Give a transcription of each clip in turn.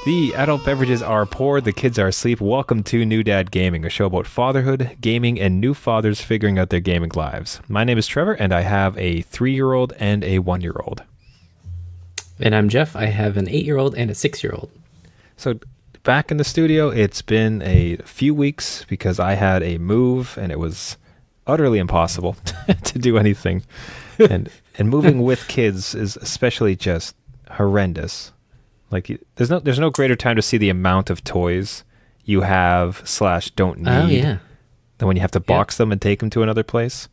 The adult beverages are poured, the kids are asleep. Welcome to New Dad Gaming, a show about fatherhood, gaming, and new fathers figuring out their gaming lives. My name is Trevor, and I have a 3-year-old and a 1-year-old. And I'm Jeff. I have an 8-year-old and a 6-year-old. So back in the studio, it's been a few weeks because I had a move, and it was utterly impossible to do anything. And moving with kids is especially just horrendous. Like there's no greater time to see the amount of toys you have / don't need than when you have to box them and take them to another place.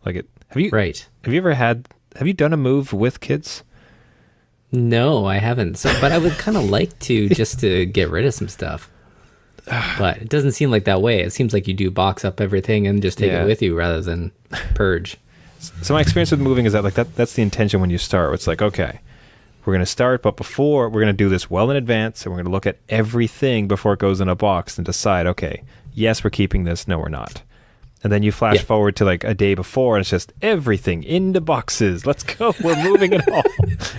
Like have you done a move with kids? No, I haven't. So, but I would kind of like to just to get rid of some stuff. But it doesn't seem like that way. It seems like you do box up everything and just take it with you rather than purge. So my experience with moving is that that's the intention when you start. It's like, okay, we're going to start, but before we're going to do this well in advance, and we're going to look at everything before it goes in a box and decide, okay, yes, we're keeping this, no, we're not. And then you flash forward to like a day before, and it's just everything into boxes. Let's go. We're moving it all.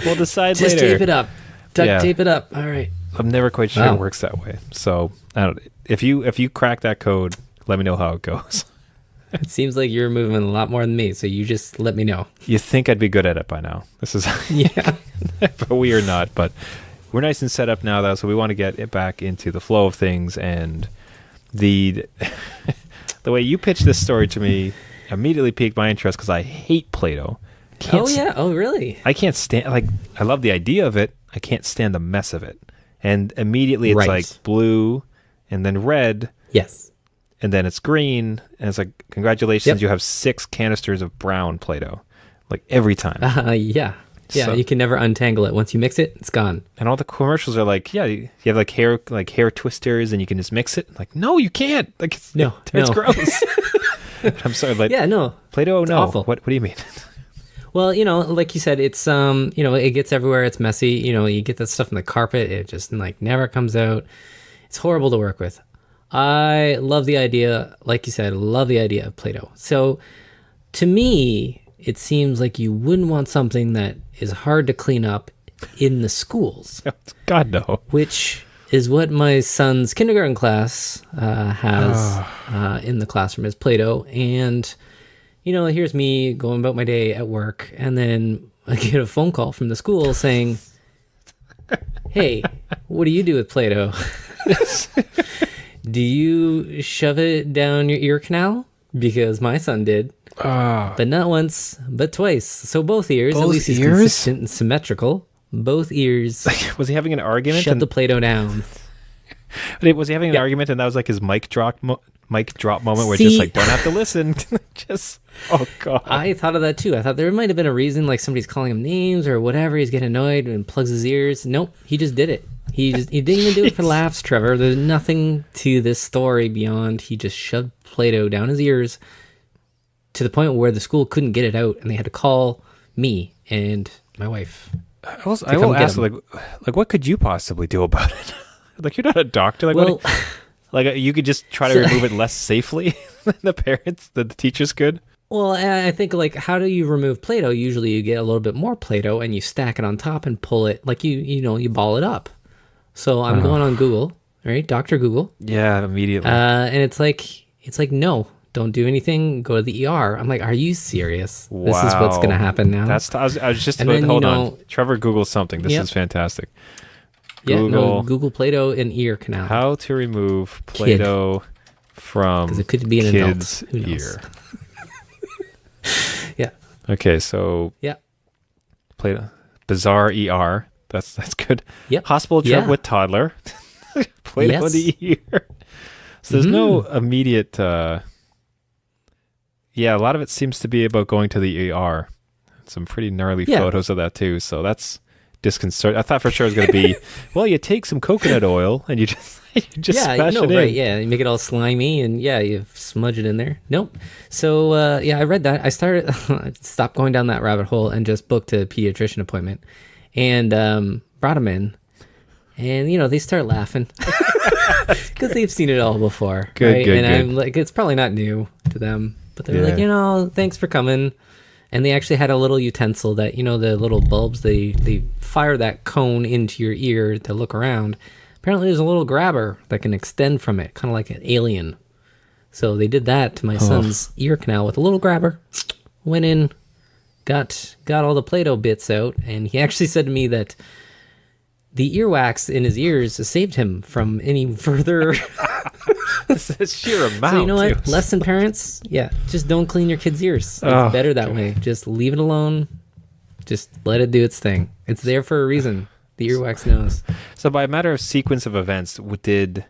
We'll decide just later. Just tape it up. Duct tape it up. All right. I'm never quite sure it works that way. So I don't. If you crack that code, let me know how it goes. It seems like you're moving a lot more than me, so you just let me know. You think I'd be good at it by now. This is but we are not. But we're nice and set up now, though, so we want to get it back into the flow of things. And the way you pitched this story to me immediately piqued my interest because I hate Playdoh. Oh, really? I can't stand, I love the idea of it. I can't stand the mess of it. And immediately it's like blue and then red. Yes. And then it's green, and it's like, congratulations, you have 6 canisters of brown Play-Doh, like every time. Yeah, so, you can never untangle it. Once you mix it, it's gone. And all the commercials are like, you have like hair twisters, and you can just mix it. Like, no, you can't. Like, it's gross. I'm sorry, like, Play-Doh, no. Awful. What do you mean? Well, like you said, it's it gets everywhere. It's messy. You get that stuff in the carpet. It just never comes out. It's horrible to work with. I love the idea, like you said, love the idea of Play-Doh. So to me, it seems like you wouldn't want something that is hard to clean up in the schools. God, no. Which is what my son's kindergarten class has in the classroom is Play-Doh. And, here's me going about my day at work, and then I get a phone call from the school saying, hey, what do you do with Play-Doh? Do you shove it down your ear canal? Because my son did. But not once, but twice. So both ears, at least he's consistent and symmetrical. Both ears. Was he having an argument? Shut the Play-Doh down. Was he having an argument and that was like his mic drop moment where it's just like, don't have to listen. Oh God. I thought of that too. I thought there might have been a reason, like somebody's calling him names or whatever. He's getting annoyed and plugs his ears. Nope, he just did it. He didn't even do it for laughs, Trevor. There's nothing to this story beyond he just shoved Play-Doh down his ears to the point where the school couldn't get it out, and they had to call me and my wife. I will ask, like, what could you possibly do about it? Like, you're not a doctor. Like, you could just try to remove it less safely than the teachers could. Well, I think, how do you remove Play-Doh? Usually you get a little bit more Play-Doh and you stack it on top and pull it, like you ball it up. So I'm going on Google, right? Dr. Google. Yeah, immediately. And it's like, no, don't do anything. Go to the ER. I'm like, are you serious? Wow. This is what's going to happen now. I was just about, hold on. Trevor Googled something. This is fantastic. Google Play-Doh in ear canal. How to remove Play-Doh from because it could be an kid's adult. Ear. Yeah. Okay, so Play-Doh. Bizarre ER. That's good. Yep. Hospital trip with toddler. Play-Doh in the ear. So there's no immediate... a lot of it seems to be about going to the ER. Some pretty gnarly photos of that too. So that's disconcerting. I thought for sure it was going to be, well, you take some coconut oil and you just smash it in. Right, you make it all slimy and you smudge it in there. Nope. So I read that. I stopped going down that rabbit hole and just booked a pediatrician appointment and brought him in. And, they start laughing because they've seen it all before. Good. I'm like, it's probably not new to them. But they're like, thanks for coming. And they actually had a little utensil that, the little bulbs, they fire that cone into your ear to look around. apparently there's a little grabber that can extend from it, kind of like an alien. So they did that to my son's ear canal with a little grabber. Went in, got all the Play-Doh bits out, and he actually said to me that the earwax in his ears saved him from any further. It's sheer amount. So you know what? Lesson parents, just don't clean your kids' ears. It's better that way. Just leave it alone. Just let it do its thing. It's there for a reason. The earwax knows. So by a matter of sequence of events, did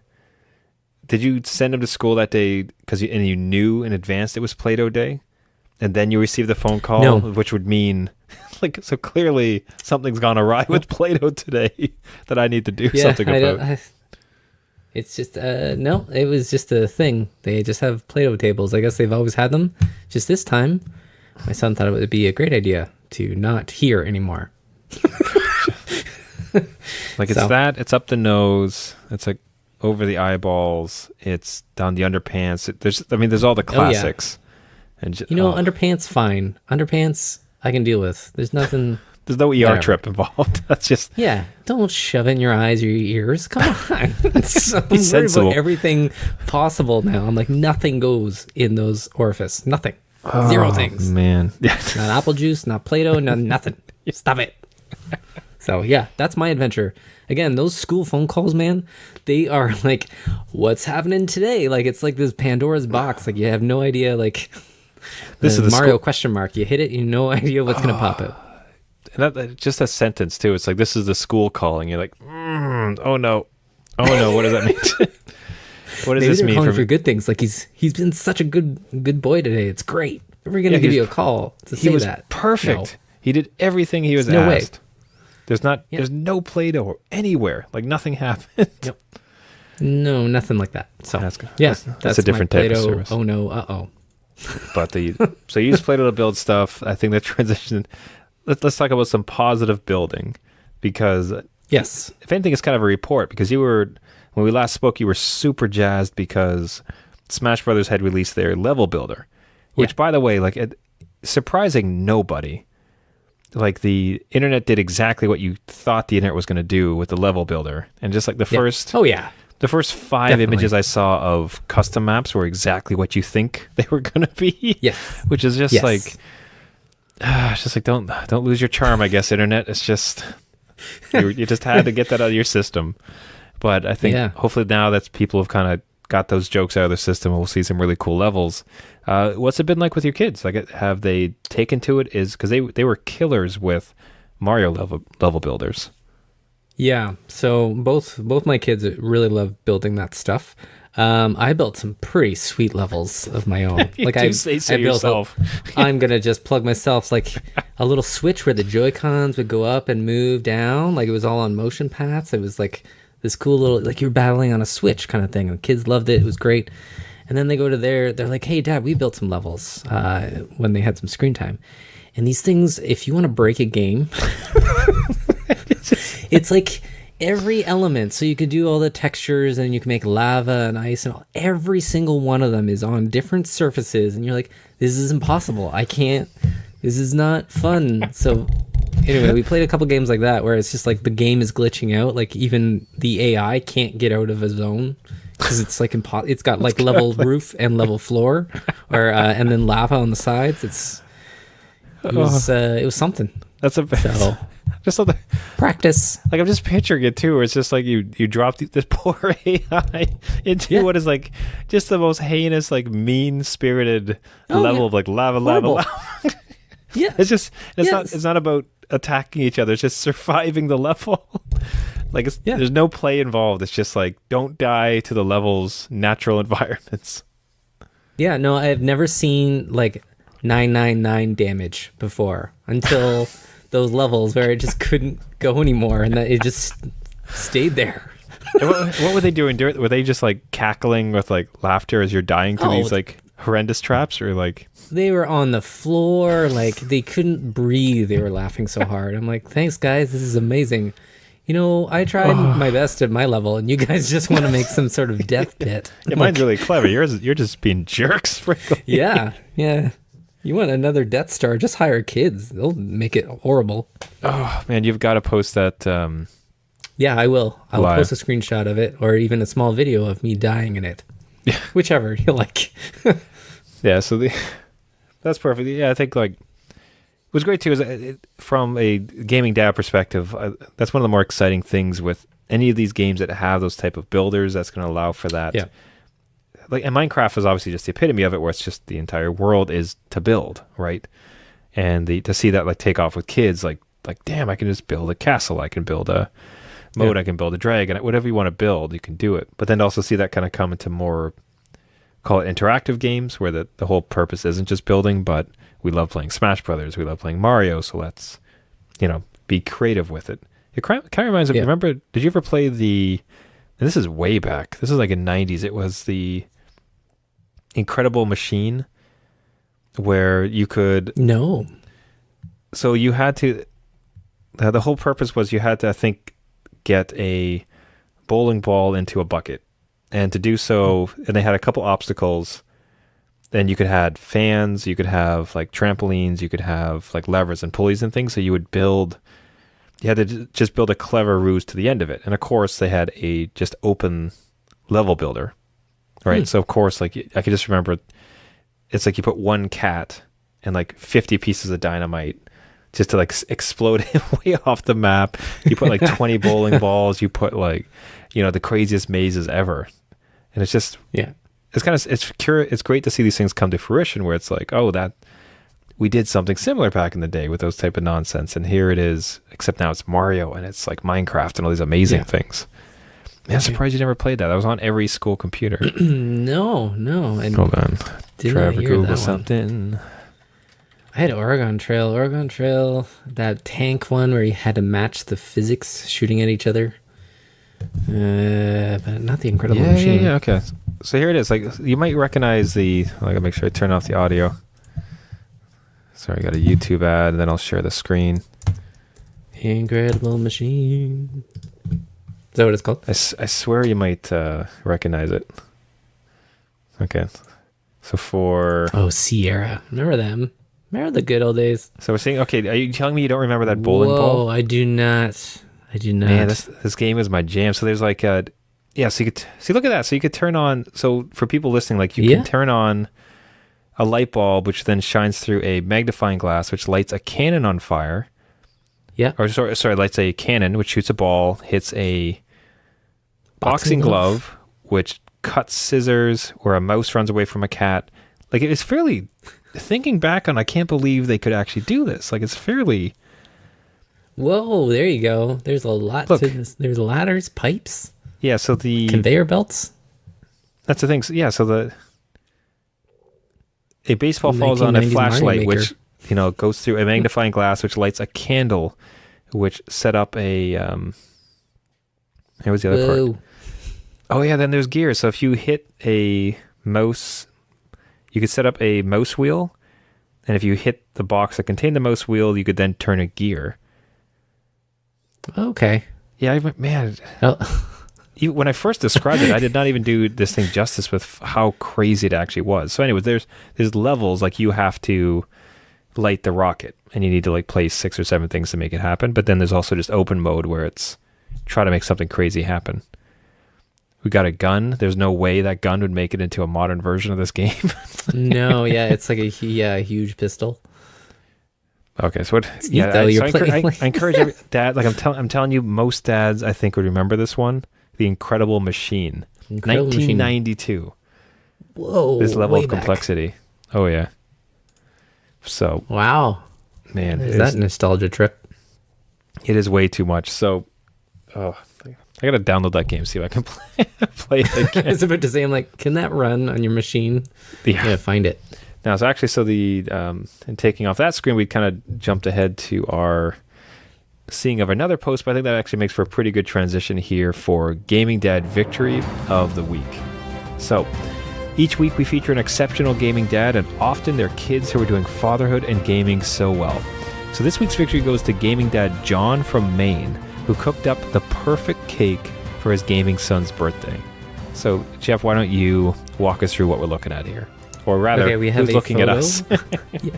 you send him to school that day because you knew in advance it was Play-Doh Day, and then you received the phone call, No. which would mean, so clearly something's gone awry with Play-Doh today that I need to do something about. It's just no. It was just a thing. They just have Play-Doh tables. I guess they've always had them. Just this time, my son thought it would be a great idea to not hear anymore. It's up the nose. It's like over the eyeballs. It's down the underpants. There's all the classics. And underpants, fine. Underpants, I can deal with. There's nothing. There's no ER trip involved. That's just don't shove it in your eyes or your ears. Come on. I'm worried sensible. about everything possible now. I'm like, nothing goes in those orifices. Nothing. Zero things. Man. Not apple juice, not Play-Doh, nothing. Stop it. So that's my adventure. Again, those school phone calls, man, they are like, what's happening today? Like, it's like this Pandora's box. Like, you have no idea. Like, this is the Mario question mark. You hit it, you have no idea what's going to pop out. And that just a sentence too. It's like, this is the school calling. You're like, oh no, what does that mean? What does this mean for good things? Like, he's been such a good boy today. It's great. We're gonna give you a call to say that. Perfect. No. He did everything he was asked. Way. There's no Play-Doh anywhere. Like, nothing happened. Yep. No, nothing like that. So that's a different type of service. Oh no, uh-oh. But so you use Play-Doh to build stuff. I think the transition. Let's talk about some positive building, because if anything, it's kind of a report, because when we last spoke, you were super jazzed because Smash Brothers had released their level builder, which, by the way, surprising nobody. Like, the internet did exactly what you thought the internet was going to do with the level builder, and just like the first five images I saw of custom maps were exactly what you think they were going to be. Yes, which is just it's just like, don't lose your charm, I guess, internet. It's just you just had to get that out of your system. But I think hopefully now that people have kind of got those jokes out of their system, we'll see some really cool levels. What's it been like with your kids? Like, have they taken to it? Because they were killers with Mario level builders. Yeah, so both my kids really love building that stuff. I built some pretty sweet levels of my own. Like, I built yourself. I'm gonna just plug myself like a little switch where the Joy-Cons would go up and move down. Like, it was all on motion paths. It was like this cool little, like, you're battling on a Switch kind of thing. And the kids loved it. It was great. And then they go to they're like, hey, Dad, we built some levels when they had some screen time. And these things, if you want to break a game, it's like every element. So you could do all the textures, and you can make lava and ice, and every single one of them is on different surfaces. And you're like, this is impossible. I can't. This is not fun. So anyway, we played a couple games like that where it's just like the game is glitching out. Like, even the AI can't get out of a zone because it's like it's got like level roof and level floor, or and then lava on the sides. It was something. That's just something. Practice. Like, I'm just picturing it too, where it's just like you drop this poor AI into what is like just the most heinous, like, mean-spirited level of like lava. Yeah, it's not about attacking each other. It's just surviving the level. Like, there's no play involved. It's just like, don't die to the level's natural environments. Yeah, no, I've never seen like 999 damage before until those levels where it just couldn't go anymore, and that it just stayed there. What were they doing? Were they just like cackling with like laughter as you're dying to these like horrendous traps, or like? They were on the floor, like they couldn't breathe. They were laughing so hard. I'm like, thanks, guys. This is amazing. You know, I tried my best at my level, and you guys just want to make some sort of death pit. Yeah, mine's really clever. You're just being jerks, frankly. Yeah. You want another Death Star? Just hire kids. They'll make it horrible. Oh man, you've got to post that Yeah, I will. I'll Live. post a screenshot of it, or even a small video of me dying in it. Yeah. Whichever you like. Yeah, so that's perfect. Yeah, I think like it was great too. From a gaming dad perspective, that's one of the more exciting things with any of these games that have those type of builders. That's going to allow for that. Yeah. Like, and Minecraft is obviously just the epitome of it, where it's just the entire world is to build, right? And to see that like take off with kids, like damn, I can just build a castle. I can build a moat. I can build a dragon. Whatever you want to build, you can do it. But then to also see that kind of come into more, call it interactive games, where the whole purpose isn't just building, but we love playing Smash Brothers. We love playing Mario. So let's, be creative with it. It kind of reminds me, remember, did you ever play and this is way back. This is like in 90s. It was the Incredible Machine where you could... No. So you had to... The whole purpose was you had to, I think, get a bowling ball into a bucket. And to do so, and they had a couple obstacles. Then you could have fans, you could have like trampolines, you could have like levers and pulleys and things. So you had to just build a clever ruse to the end of it. And of course, they had a just open level builder, right? So of course, like I could just remember, it's like you put one cat and like 50 pieces of dynamite just to like explode it way off the map. You put like 20 bowling balls. You put like, the craziest mazes ever. And it's just, it's great to see these things come to fruition where it's like, oh, that we did something similar back in the day with those type of nonsense. And here it is, except now it's Mario and it's like Minecraft and all these amazing things. Man, I'm surprised you never played that. That was on every school computer. No. Hold on. Trevor, Google something. I had Oregon Trail, that tank one where you had to match the physics shooting at each other. But not the Incredible Machine. Yeah, okay. So here it is. Like you might recognize I gotta make sure I turn off the audio. Sorry, I got a YouTube ad, and then I'll share the screen. Incredible Machine. Is that what it's called? I swear you might recognize it. Okay. So Sierra. Remember them? Remember the good old days? So we're saying, okay, are you telling me you don't remember that bowling ball? I do not. Man, this game is my jam. So there's like so you could see, look at that. So you could turn on, so for people listening, like you can turn on a light bulb, which then shines through a magnifying glass, which lights a cannon on fire. Yeah. Or sorry, lights a cannon, which shoots a ball, hits a boxing glove, which cuts scissors, or a mouse runs away from a cat. Like it is fairly, thinking back on, I can't believe they could actually do this. Like it's fairly... Whoa, there you go. There's a lot to this. There's ladders, pipes. Yeah, so the... Conveyor belts. That's the thing. So, yeah, so a baseball falls on a flashlight, which, goes through a magnifying glass, which lights a candle, which set up a... Here was the other part. Oh, yeah, then there's gears. So if you hit a mouse, you could set up a mouse wheel, and if you hit the box that contained the mouse wheel, you could then turn a gear. Okay. Yeah, man. When I first described it, I did not even do this thing justice with how crazy it actually was. So anyways, there's levels, like you have to light the rocket, and you need to like place 6 or 7 things to make it happen. But then there's also just open mode where it's try to make something crazy happen. We got a gun. There's no way that gun would make it into a modern version of this game. No, yeah, it's like a huge pistol. Okay, so what? Yeah, I encourage every dad. Like I'm telling you, most dads I think would remember this one, The Incredible Machine, 1992. Whoa! This level of complexity. Back. Oh yeah. So wow, man, is that nostalgia trip? It is way too much. So, I gotta download that game, see if I can play it again. I was about to say, I'm like, can that run on your machine? Yeah, find it. Now, so actually, and taking off that screen, we kind of jumped ahead to our seeing of another post, but I think that actually makes for a pretty good transition here for Gaming Dad Victory of the Week. So, each week we feature an exceptional gaming dad, and often they're kids who are doing fatherhood and gaming so well. So this week's victory goes to gaming dad John from Maine, who cooked up the perfect cake for his gaming son's birthday. So, Jeff, why don't you walk us through what we're looking at here? Or rather, we have who's looking at us? Yeah.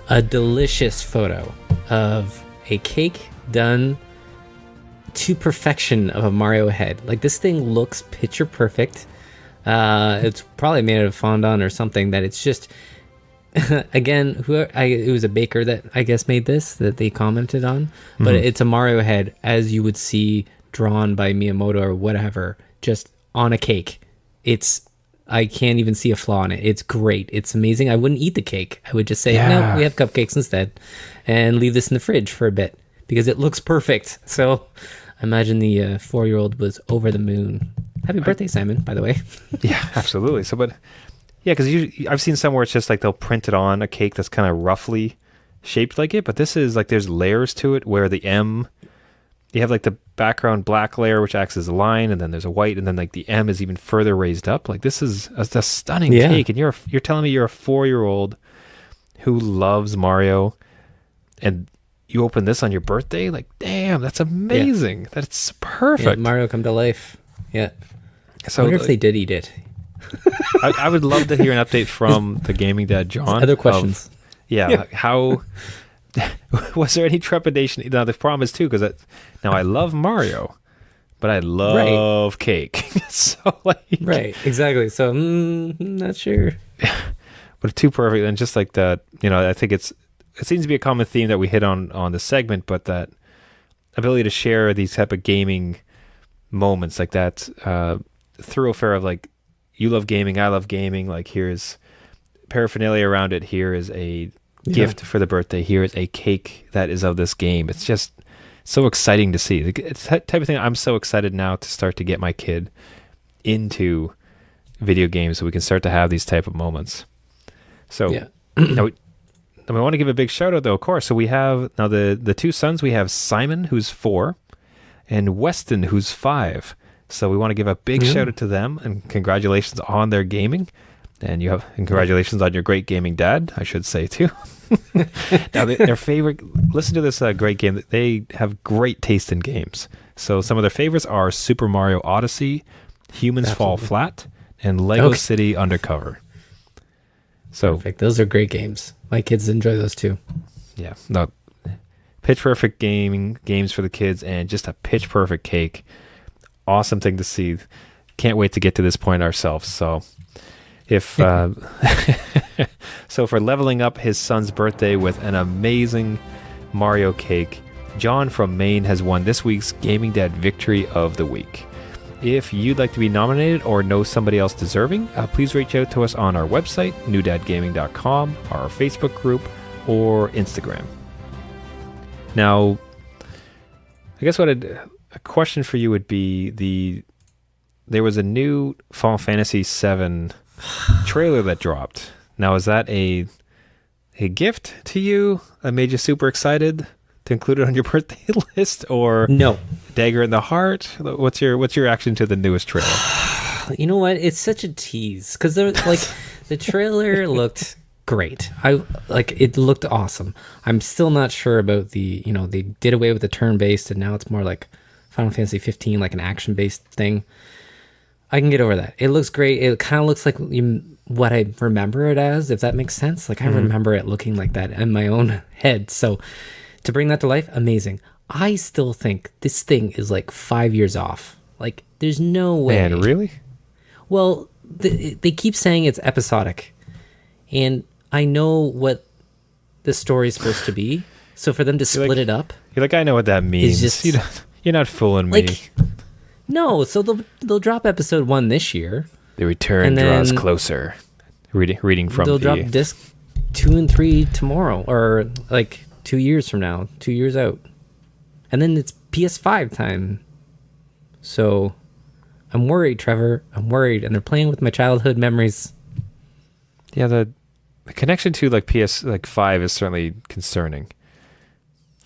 A delicious photo of a cake done to perfection of a Mario head. Like, this thing looks picture perfect. It's probably made out of fondant or something, that it's just, again, it was a baker that I guess made this, that they commented on, but it's a Mario head as you would see drawn by Miyamoto or whatever, just on a cake. I can't even see a flaw in it. It's great. It's amazing. I wouldn't eat the cake. I would just say, no, we have cupcakes instead, and leave this in the fridge for a bit because it looks perfect. So I imagine the 4-year-old was over the moon. Happy birthday, Simon, by the way. Yeah, absolutely. So, but yeah, because I've seen somewhere it's just like they'll print it on a cake that's kind of roughly shaped like it, but this is like there's layers to it where the M, you have like the background black layer which acts as a line, and then there's a white, and then like the M is even further raised up. Like this is a stunning cake, and you're telling me you're a 4-year-old who loves Mario, and you open this on your birthday? Like, damn, that's amazing. Yeah. That's perfect. Yeah, Mario come to life. Yeah. So, I wonder if they did eat it. I would love to hear an update from the gaming dad, John. Other questions. How was there any trepidation? Now the problem is too, because now I love Mario, but I love cake. So like, right, exactly. So not sure. But too perfect, and just like that, I think it seems to be a common theme that we hit on the segment, but that ability to share these type of gaming moments, like that thoroughfare of like, you love gaming, I love gaming, like here's paraphernalia around it, here is a gift for the birthday, here is a cake that is of this game. It's just so exciting to see. It's that type of thing. I'm so excited now to start to get my kid into video games so we can start to have these type of moments. So now we want to give a big shout out though, of course. So we have now the two sons. We have Simon, who's 4, and Weston, who's 5. So we want to give a big shout out to them, and congratulations on their gaming. And congratulations on your great gaming dad, I should say too. Now their favorite, listen to this great game. They have great taste in games. So some of their favorites are Super Mario Odyssey, Humans Fall Flat, and Lego City Undercover. So perfect. Those are great games. My kids enjoy those too. Yeah, no, pitch perfect games for the kids, and just a pitch perfect cake. Awesome thing to see. Can't wait to get to this point ourselves. So if so for leveling up his son's birthday with an amazing Mario cake, John from Maine has won this week's Gaming Dad Victory of the Week. If you'd like to be nominated or know somebody else deserving, please reach out to us on our website, newdadgaming.com, our Facebook group, or Instagram. Now, I guess a question for you would be there was a new Final Fantasy VII trailer that dropped. Now, is that a gift to you that made you super excited to include it on your birthday list, or no? Dagger in the heart? What's your reaction to the newest trailer? You know what? It's such a tease because like the trailer looked great. It looked awesome. I'm still not sure about they did away with the turn-based and now it's more like Final Fantasy 15, like an action-based thing. I can get over that. It looks great. It kind of looks like what I remember it as, if that makes sense. Like I remember it looking like that in my own head. So to bring that to life, amazing. I still think this thing is like 5 years off. Like there's no way. Man, really? Well, they keep saying it's episodic. And I know what the story is supposed to be. So for them to split it up. You're like, I know what that means. You're not fooling me. No, so they'll drop episode 1 this year. The return draws closer. Reading from they'll drop disc 2 and 3 tomorrow, or like 2 years from now, 2 years out. And then it's PS5 time. So I'm worried, Trevor. I'm worried. And they're playing with my childhood memories. Yeah, the connection to like PS5 is certainly concerning.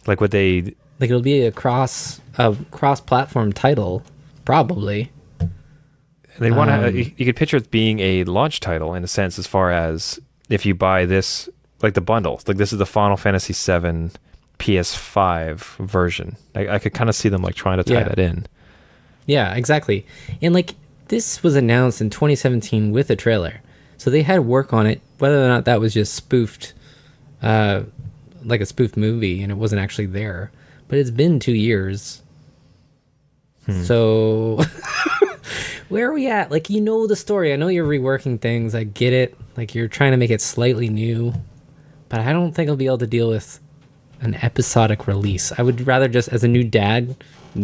Like what they it'll be a cross platform title, probably. They want to. You could picture it being a launch title in a sense, as far as if you buy this, like the bundle. Like this is the Final Fantasy VII PS5 version. I could kind of see them like trying to tie that in. Yeah, exactly. And like this was announced in 2017 with a trailer, so they had work on it. Whether or not that was just spoofed, like a spoofed movie, and it wasn't actually there. But it's been 2 years. So where are we at? Like, you know the story. I know you're reworking things. I get it. Like, you're trying to make it slightly new. But I don't think I'll be able to deal with an episodic release. I would rather just, as a new dad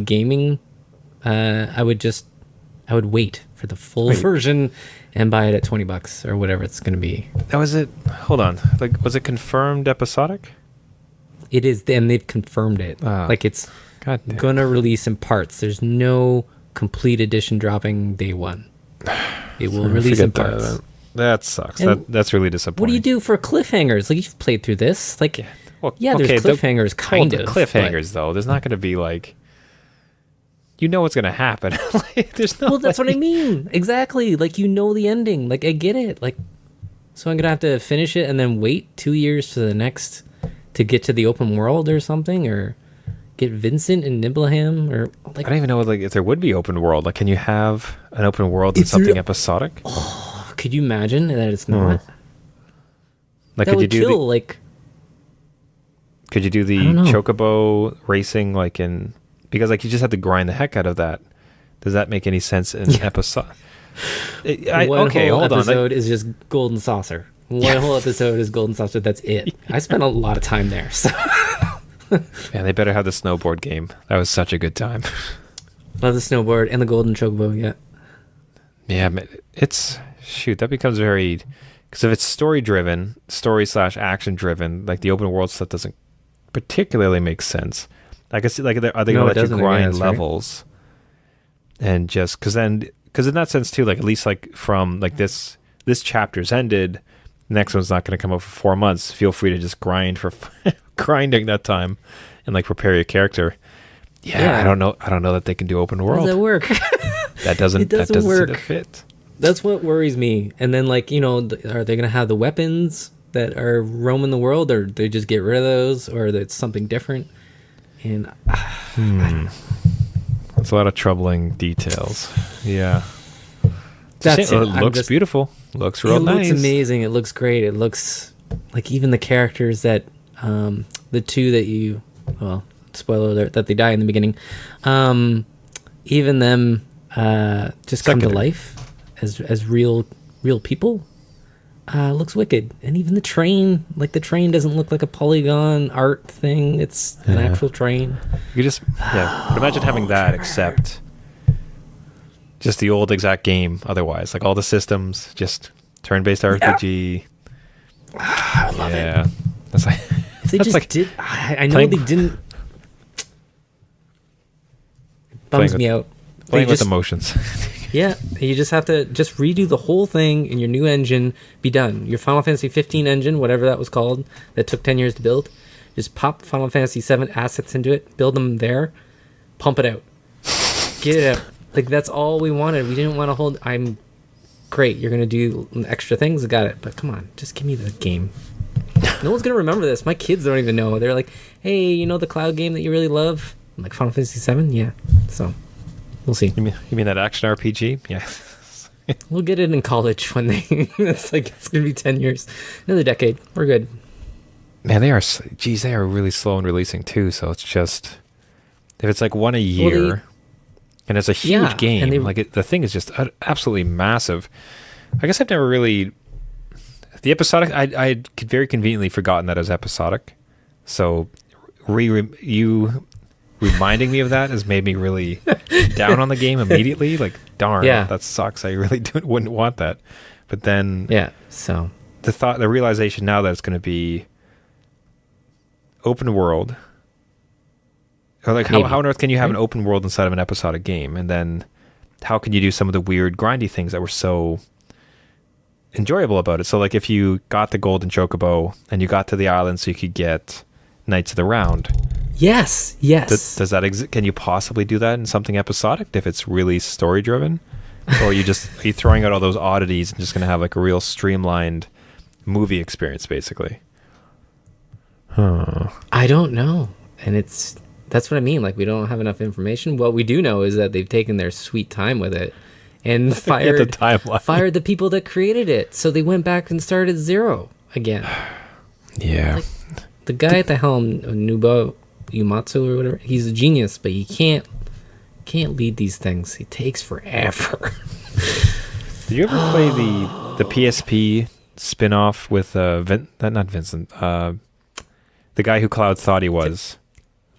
gaming, I would wait for the full version and buy it at $20 or whatever it's going to be. Now, hold on. Like, was it confirmed episodic? It is, and they've confirmed it. Like, it's going to release in parts. There's no complete edition dropping day one. It will release in parts. That sucks. That's really disappointing. What do you do for cliffhangers? Like, you've played through this. Like, there's cliffhangers, kind of. Cliffhangers, though. There's not going to be, like... You know what's going to happen. Like, there's no... Well, that's what I mean. Exactly. Like, you know the ending. Like, I get it. Like, so I'm going to have to finish it and then wait 2 years to the next... to get to the open world or something, or get Vincent and Nibbleham, or like... I don't even know, like, if there would be open world. Like, can you have an open world in something episodic? Oh, could you imagine that it's not? Like, that could you do like... Could you do the chocobo racing, like, in... Because, like, you just have to grind the heck out of that. Does that make any sense in episode? One whole episode is just Golden Saucer. One whole episode is Golden Saucer. That's it. I spent a lot of time there. So. Yeah, they better have the snowboard game. That was such a good time. Love the snowboard and the Golden Chocobo. Yeah. Yeah, it's... Shoot, that becomes very... Because if it's story-driven, story/action driven, like the open world stuff doesn't particularly make sense. I guess, like, are they going to let you grind levels? Right? And just... Because in that sense, too, like, at least, like, from, like, this chapter's ended... Next one's not going to come up for 4 months. Feel free to just grind for grinding that time, and like prepare your character. Yeah, I don't know that they can do open world. How does that work? That doesn't work. Fit. That's what worries me. And then, like, you know, are they going to have the weapons that are roaming the world, or they just get rid of those, or it's something different? And that's a lot of troubling details. Yeah. That's it. It looks beautiful. Looks real nice. It looks amazing. It looks great. It looks like even the characters that the two that you, well, spoiler alert, that they die in the beginning, even them just come to life as real people. Looks wicked. And even the train, like, the train doesn't look like a polygon art thing. It's an actual train. You just but imagine having that, except just the old exact game otherwise. Like, all the systems, just turn-based RPG. I love it. That's like... If they just did... I know they didn't... Bums me out. Playing with emotions. Yeah, you just have to just redo the whole thing in your new engine, be done. Your Final Fantasy 15 engine, whatever that was called, that took 10 years to build, just pop Final Fantasy 7 assets into it, build them there, pump it out. Get it out. Like, that's all we wanted. We didn't want to hold... I'm great. You're going to do extra things. I got it. But come on. Just give me the game. No one's going to remember this. My kids don't even know. They're like, hey, you know the cloud game that you really love? I'm like, Final Fantasy 7? Yeah. So, we'll see. You mean that action RPG? Yeah. We'll get it in college when they... it's like, it's going to be 10 years. Another decade. We're good. Man, they are really slow in releasing, too. So, it's just... If it's like one a year... And it's a huge game. The thing is just absolutely massive. I guess I've never really... The episodic... I could very conveniently forgotten that as episodic. So you reminding me of that has made me really down on the game immediately. Like, darn, that sucks. I really wouldn't want that. But then... Yeah, so... The realization now that it's going to be open world... Or like, how on earth can you have an open world inside of an episodic game? And then how can you do some of the weird grindy things that were so enjoyable about it? So, like, if you got the Golden Chocobo and you got to the island so you could get Knights of the Round. Yes. Does that exist? Can you possibly do that in something episodic if it's really story-driven? Or are you throwing out all those oddities and just going to have, like, a real streamlined movie experience, basically? I don't know. And that's what I mean. Like, we don't have enough information. What we do know is that they've taken their sweet time with it and fired the people that created it. So they went back and started zero again. Yeah. Like, the guy at the helm, Nobuo Uematsu or whatever, he's a genius, but you can't Can't lead these things. It takes forever. Did you ever play the PSP spin-off with not Vincent, the guy who Cloud thought he was?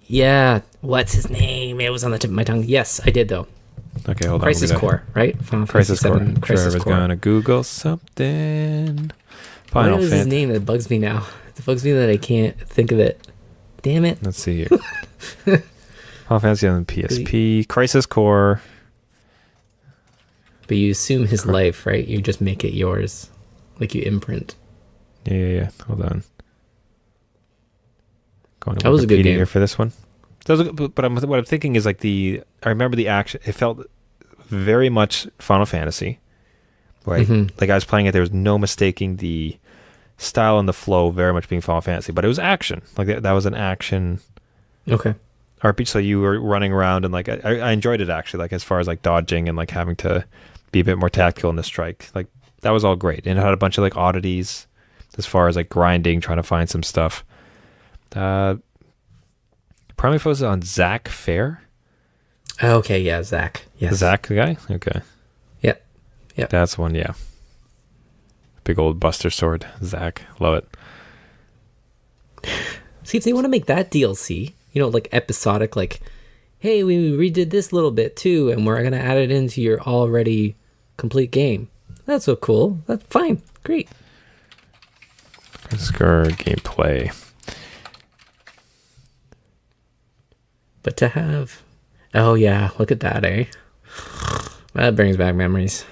Yeah. What's his name? It was on the tip of my tongue. Yes, I did though. Okay, hold on. Crisis Core, right? Final Crisis Fantasy Core. VII, Crisis Trevor's Core. gonna Google something. What is his name that bugs me now? It bugs me that I can't think of it. Damn it. Let's see here. Final Fantasy on the PSP. Crisis Core. But you assume his life, right? You just make it yours. Like you imprint. Yeah. Hold on. Going to That was a good Wikipedia game. here for this one. But what I'm thinking is like I remember the action. It felt very much Final Fantasy, right? Mm-hmm. Like I was playing it, there was no mistaking the style and the flow very much being Final Fantasy, but it was action. Like that was an action Okay. RPG. So you were running around and like I enjoyed it actually. Like as far as like dodging and like having to be a bit more tactical in the strike, like that was all great. And it had a bunch of like oddities as far as like grinding, trying to find some stuff. Primary focus on Zach Fair. Okay, yeah, Zach. Yes. Zach, the guy? Okay. Yep. That's one, yeah. Big old Buster Sword. Zach. Love it. See, if they want to make that DLC, like episodic, like, hey, we redid this little bit too, and we're going to add it into your already complete game. That's so cool. That's fine. Great. Scar gameplay. But to have... Oh, yeah. Look at that, eh? That brings back memories.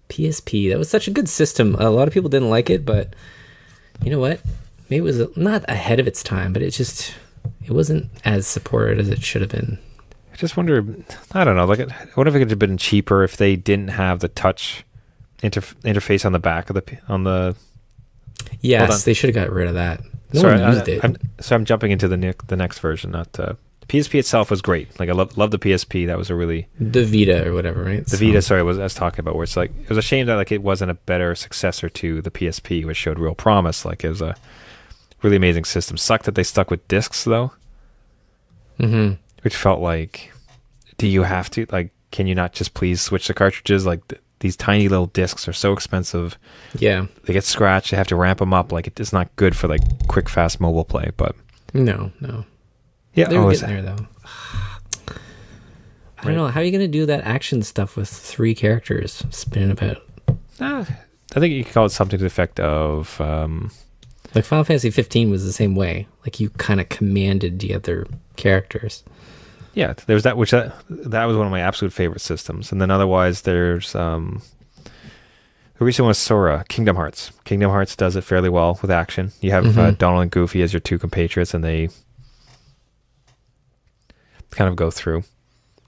PSP. That was such a good system. A lot of people didn't like it, but you know what? Maybe it was not ahead of its time, but it wasn't as supported as it should have been. I just wonder, I don't know, like, what if it could have been cheaper if they didn't have the touch interface on the back of the... Yes, they should have got rid of that. No Sorry, one used it. I'm jumping into the next version. Not the PSP itself was great. Like I love the PSP. That was a really the Vita or whatever, right? The Vita. Sorry, I was talking about where it's like it was a shame that like it wasn't a better successor to the PSP, which showed real promise. Like it was a really amazing system. Sucked that they stuck with discs though, which felt like, do you have to like? Can you not just please switch the cartridges? Like these tiny little discs are so expensive. Yeah, they get scratched. They have to ramp them up. Like it's not good for like quick, fast mobile play. But no. Yeah, they were getting there though. I don't know. How are you going to do that action stuff with 3 characters spinning about? I think you could call it something to the effect of... like Final Fantasy 15 was the same way. Like you kind of commanded the other characters. Yeah, there's that, which that was one of my absolute favorite systems. And then otherwise there's... the recent one was Sora, Kingdom Hearts. Kingdom Hearts does it fairly well with action. You have Donald and Goofy as your 2 compatriots, and they kind of go through.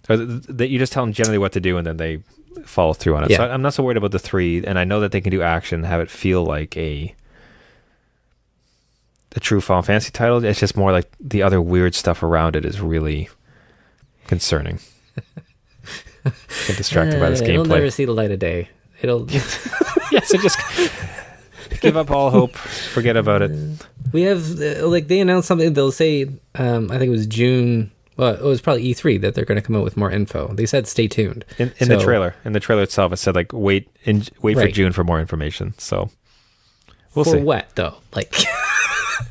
You just tell them generally what to do, and then they follow through on it. Yeah. So I'm not so worried about the 3, and I know that they can do action, have it feel like a true Final Fantasy title. It's just more like the other weird stuff around it is really concerning. Get distracted by this gameplay. It'll never see the light of day. It'll... yeah, so just give up all hope. Forget about it. We have, like, they announced something. They'll say, I think it was June... Well, it was probably E3 that they're going to come out with more info. They said stay tuned. In the trailer. In the trailer itself, it said, like, wait for June for more information. So, we'll see. For what, though? Like...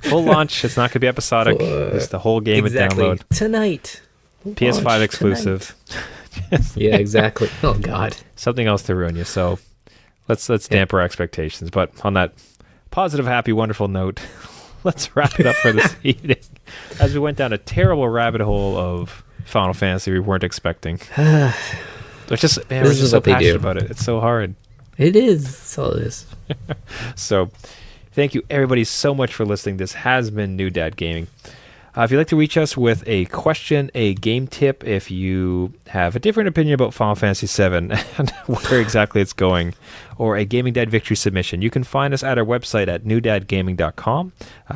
Full launch. It's not going to be episodic. It's the whole game at download. Tonight. PS5 launch exclusive. Yeah, exactly. Oh, God. Something else to ruin you. So, let's damp our expectations. But on that positive, happy, wonderful note... Let's wrap it up for this evening. As we went down a terrible rabbit hole of Final Fantasy we weren't expecting. It's just, man, we're just so passionate about it. It's so hard. It is. That's all it is. So, thank you everybody so much for listening. This has been New Dad Gaming. If you'd like to reach us with a question, a game tip, if you have a different opinion about Final Fantasy VII and where exactly it's going, or a Gaming Dad Victory submission, you can find us at our website at newdadgaming.com.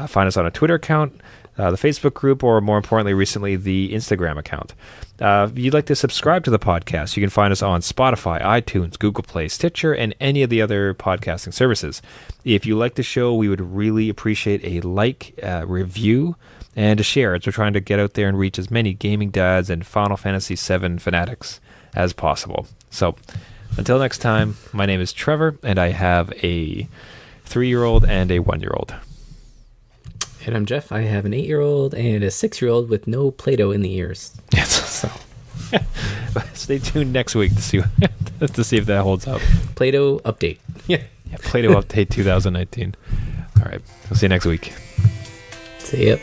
Find us on a Twitter account, the Facebook group, or more importantly, recently, the Instagram account. If you'd like to subscribe to the podcast, you can find us on Spotify, iTunes, Google Play, Stitcher, and any of the other podcasting services. If you like the show, we would really appreciate a review, and to share as we're trying to get out there and reach as many gaming dads and Final Fantasy VII fanatics as possible. So until next time, my name is Trevor, and I have a 3-year-old and a 1-year-old. And I'm Jeff. I have an 8-year-old and a 6-year-old with no Play-Doh in the ears. Yes. So stay tuned next week to see if that holds up. Play-Doh update. Yeah, Play-Doh update 2019. All right. We'll see you next week. See ya.